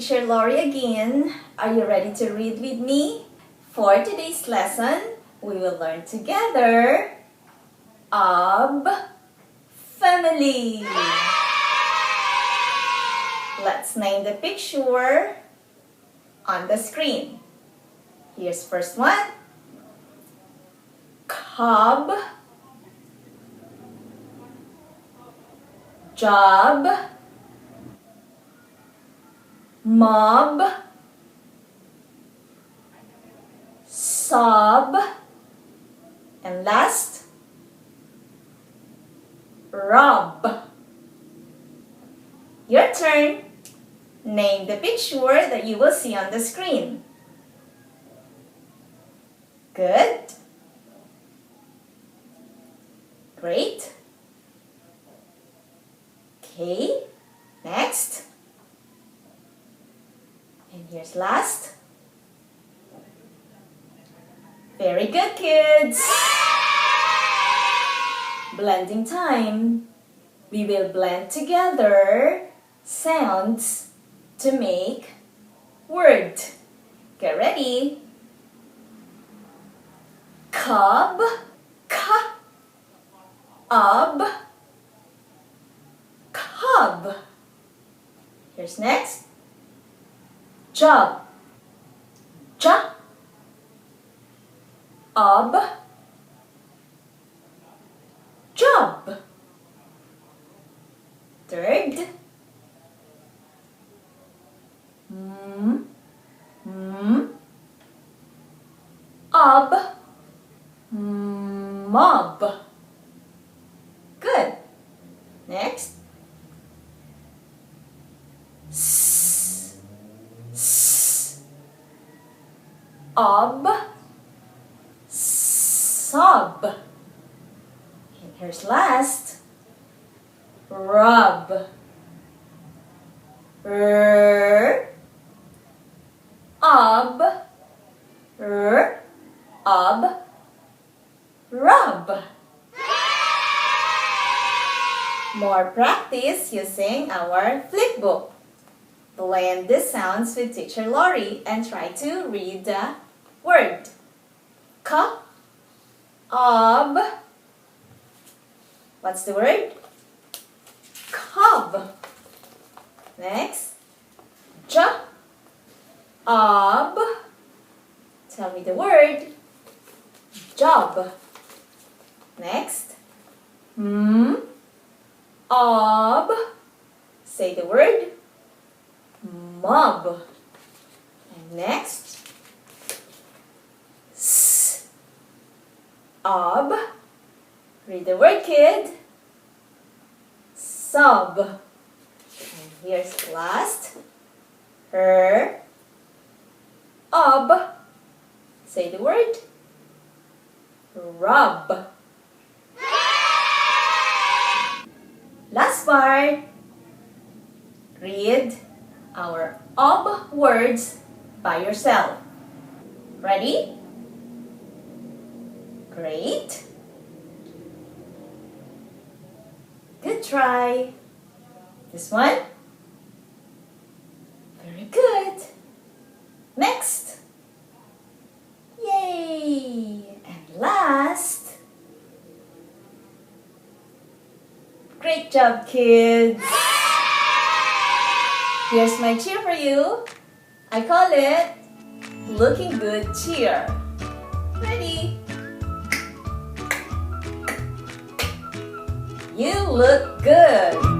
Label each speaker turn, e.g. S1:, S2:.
S1: Teacher Lorie again. Are you ready to read with me? For today's lesson, we will learn together of family. Let's name the picture on the screen. Here's first one. Cob, job, mob, sob, and last, rob. Your turn. Name the picture that you will see on the screen. Good. Great. Okay, next. And here's last. Very good, kids. Blending time. We will blend together sounds to make word. Get ready. Cob, ka, ob, cob. Here's next. Job, ja, ob, job. Third. Ob, mob. Good. Next. Ob, sob. And here's last. Rub. Ob, ob, rub. More practice using our flipbook. Blend the sounds with Teacher Lorie and try to read the word. Ka, ob. What's the word? Cob. Next. Ja, ob. Tell me the word. Job. Next. Ob. Say the word. Mob. And next. Ob. Read the word, kid. Sob. And here's last. Ob. Say the word. Rub. Last part. Read our ob words by yourself. Ready? Great. Good try. This one. Very good. Next. Yay! And last. Great job, kids. Here's my cheer for you. I call it Looking Good Cheer. Ready? You look good.